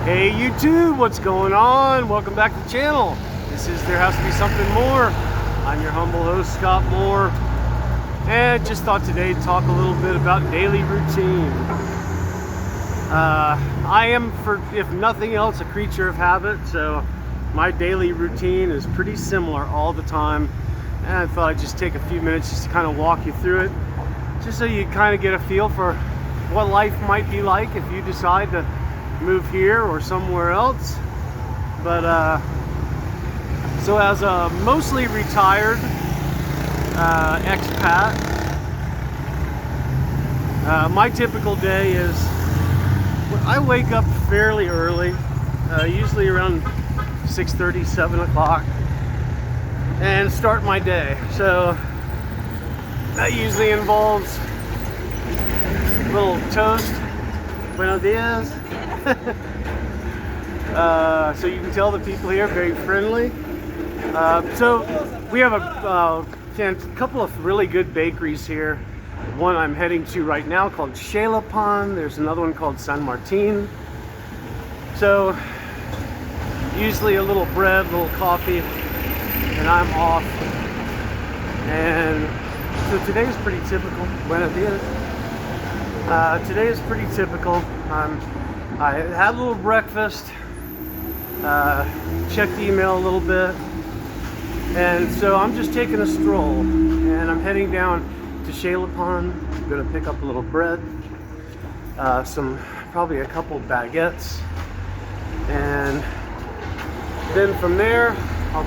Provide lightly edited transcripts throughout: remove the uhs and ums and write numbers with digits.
Hey YouTube, what's going on? Welcome back to the channel. This is There Has to Be Something More. I'm your humble host, Scott Moore. And just thought today to talk a little bit about daily routine. I am, if nothing else, a creature of habit, so my daily routine is pretty similar all the time. And I thought I'd just take a few minutes just to kind of walk you through it, just so you kind of get a feel for what life might be like if you decide to move here or somewhere else. But so as a mostly retired expat, my typical day is I wake up fairly early, usually around 6:30, 7 o'clock, and start my day. So that usually involves a little toast, buenos dias. So you can tell the people here are very friendly. So we have a couple of really good bakeries here. One I'm heading to right now called Xela. There's another one called San Martin. So usually a little bread, a little coffee, and I'm off. And so today is pretty typical. Buenos dias. Today is pretty typical. I had a little breakfast, checked email a little bit, and so I'm just taking a stroll, and I'm heading down to Xela. I'm gonna pick up a little bread, probably a couple baguettes, and then from there I'll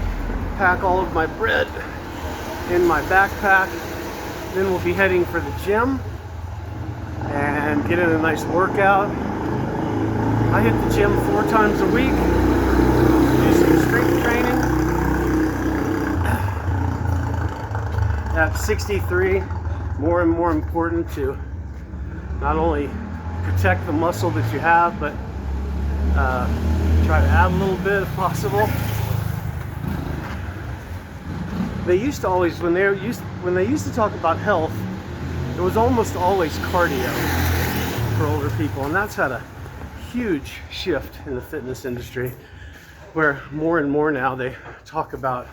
pack all of my bread in my backpack. Then we'll be heading for the gym and get in a nice workout. I hit the gym 4 times a week, do some strength training. At 63, more and more important to not only protect the muscle that you have, but try to add a little bit if possible. They used to always, when they used to talk about health, it was almost always cardio for older people, and that's had a huge shift in the fitness industry, where more and more now they talk about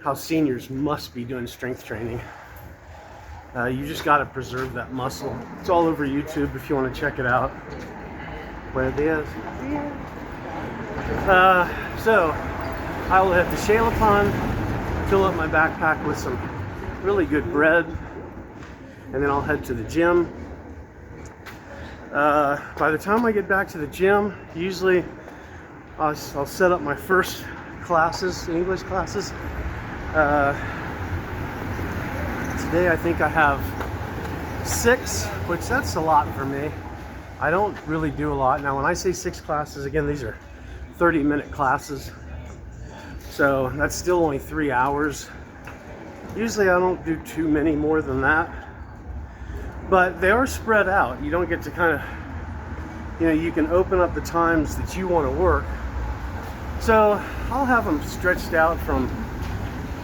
how seniors must be doing strength training. You just got to preserve that muscle. It's all over YouTube if you want to check it out. Buenos dias. So I will head to Xela, fill up my backpack with some really good bread, and then I'll head to the gym. By the time I get back to the gym, usually I'll set up my first classes, English classes. Today I think I have 6, which that's a lot for me. I don't really do a lot. Now when I say 6 classes, again, these are 30-minute classes. So that's still only 3 hours. Usually I don't do too many more than that. But they are spread out. You don't get to kind of, you can open up the times that you want to work. So I'll have them stretched out from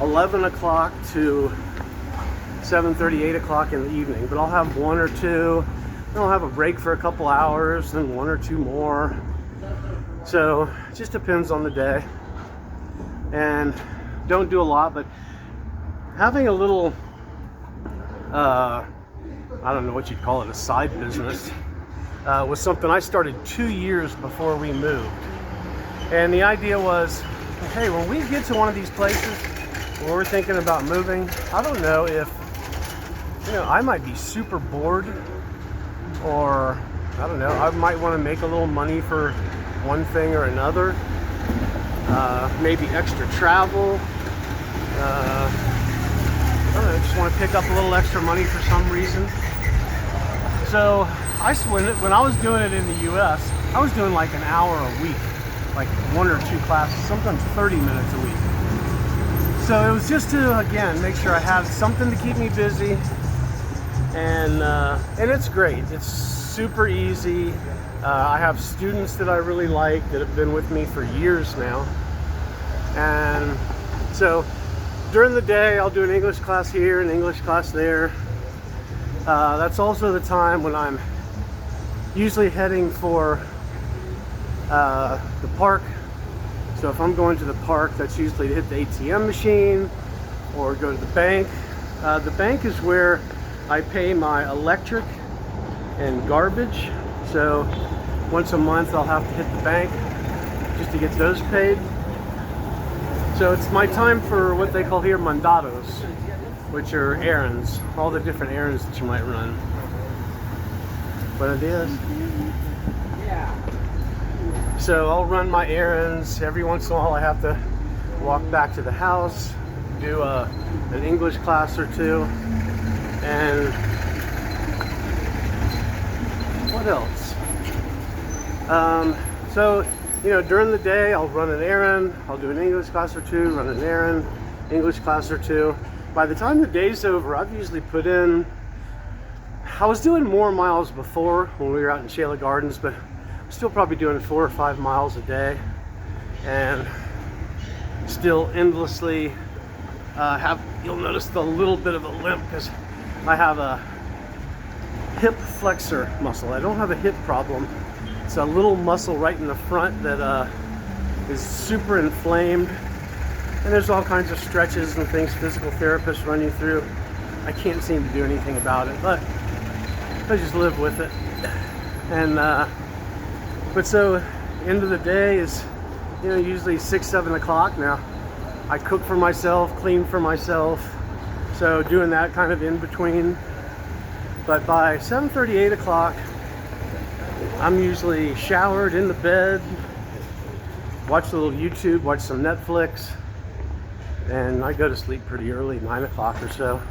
11 o'clock to 7:30, 8 o'clock in the evening. But I'll have 1 or 2, then I'll have a break for a couple hours, then 1 or 2 more. So it just depends on the day. And don't do a lot, but having a little, I don't know what you'd call it, a side business, was something I started 2 years before we moved. And the idea was, hey, when we get to one of these places where we're thinking about moving, I don't know if, I might be super bored, or I don't know, I might want to make a little money for one thing or another, maybe extra travel. I don't know, I just want to pick up a little extra money for some reason. So when I was doing it in the US, I was doing like an hour a week, like 1 or 2 classes, sometimes 30 minutes a week. So it was just to, again, make sure I had something to keep me busy. And it's great. It's super easy. I have students that I really like that have been with me for years now. And so during the day, I'll do an English class here, an English class there. That's also the time when I'm usually heading for The park. So if I'm going to the park, that's usually to hit the ATM machine or go to the bank. The bank is where I pay my electric and garbage. So once a month I'll have to hit the bank just to get those paid. So it's my time for what they call here mandados, which are errands, all the different errands that you might run. Buenos dias. So I'll run my errands. Every once in a while I have to walk back to the house, do an English class or two, and what else? So, you know, during the day I'll run an errand, I'll do an English class or two, run an errand, English class or two. By the time the day's over, I've usually put in, I was doing more miles before when we were out in Xela Gardens, but I'm still probably doing 4 or 5 miles a day, and still endlessly you'll notice the little bit of a limp because I have a hip flexor muscle. I don't have a hip problem. It's a little muscle right in the front that is super inflamed, and there's all kinds of stretches and things physical therapists run you through. I can't seem to do anything about it, but I just live with it. And but so end of the day is, you know, usually 6-7 o'clock now. I cook for myself, clean for myself, so doing that kind of in between. But by 7:30, 8 o'clock, I'm usually showered, in the bed, watch a little YouTube, watch some Netflix, and I go to sleep pretty early, 9 o'clock or so.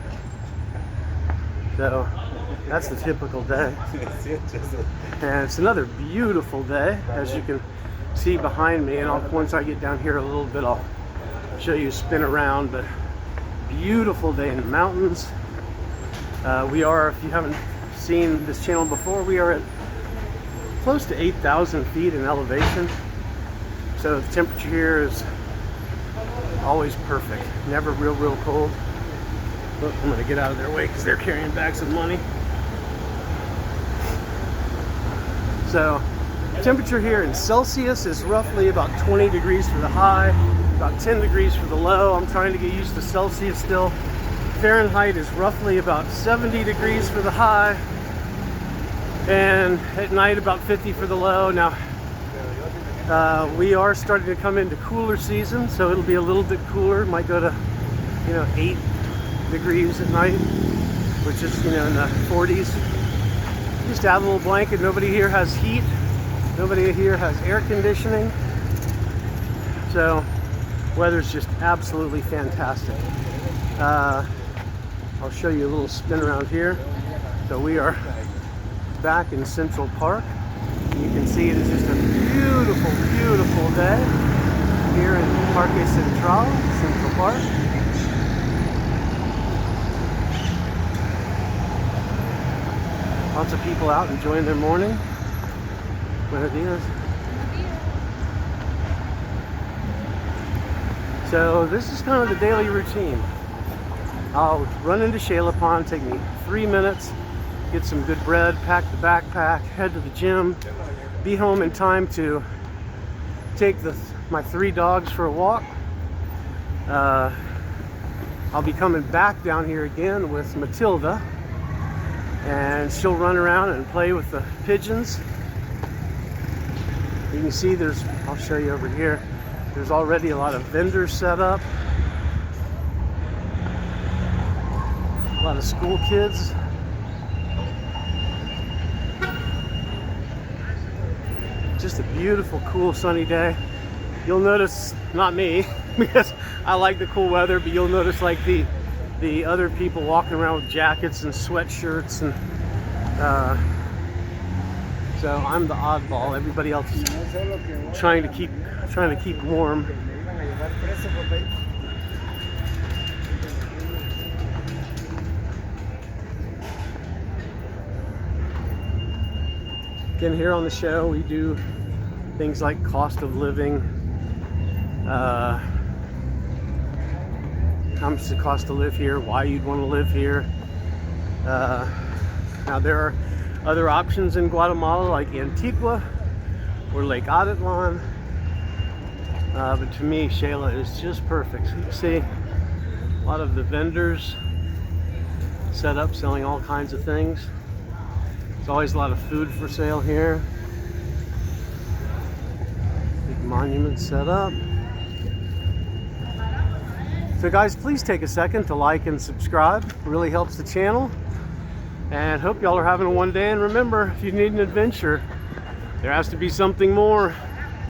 So that's the typical day. And it's another beautiful day, as you can see behind me. And once I get down here a little bit, I'll show you a spin around. But beautiful day in the mountains. We are, if you haven't seen this channel before, we are at close to 8,000 feet in elevation. So the temperature here is always perfect. Never real cold. Look, I'm going to get out of their way because they're carrying bags of money. So temperature here in Celsius is roughly about 20 degrees for the high, about 10 degrees for the low. I'm trying to get used to Celsius still. Fahrenheit is roughly about 70 degrees for the high, and at night about 50 for the low. Now we are starting to come into cooler season, so it'll be a little bit cooler. Might go to, you know, 8 degrees at night, which is, you know, in the 40s. Just add a little blanket. Nobody here has heat. Nobody here has air conditioning. So weather's just absolutely fantastic. I'll show you a little spin around here. So we are back in Central Park. You can see it is just a beautiful day here in Parque Central, Central Park. Lots of people out enjoying their morning. Buenos dias. So this is kind of the daily routine. I'll run into Xela Pond, take me 3 minutes, get some good bread, pack the backpack, head to the gym, be home in time to take my 3 dogs for a walk. I'll be coming back down here again with Matilda, and she'll run around and play with the pigeons. You can see I'll show you over here, there's already a lot of vendors set up. A lot of school kids. Just a beautiful, cool, sunny day. You'll notice, not me, because I like the cool weather, but you'll notice like the other people walking around with jackets and sweatshirts, and so I'm the oddball. Everybody else is trying to keep warm. Again, here on the show we do things like cost of living, how much it costs to live here, why you'd want to live here. Now there are other options in Guatemala like Antigua, or Lake Atitlan. But to me, Xela is just perfect. So you see a lot of the vendors set up selling all kinds of things. There's always a lot of food for sale here. Big monument set up. So guys, please take a second to like and subscribe. It really helps the channel. And hope y'all are having a one day. And remember, if you need an adventure, there has to be something more.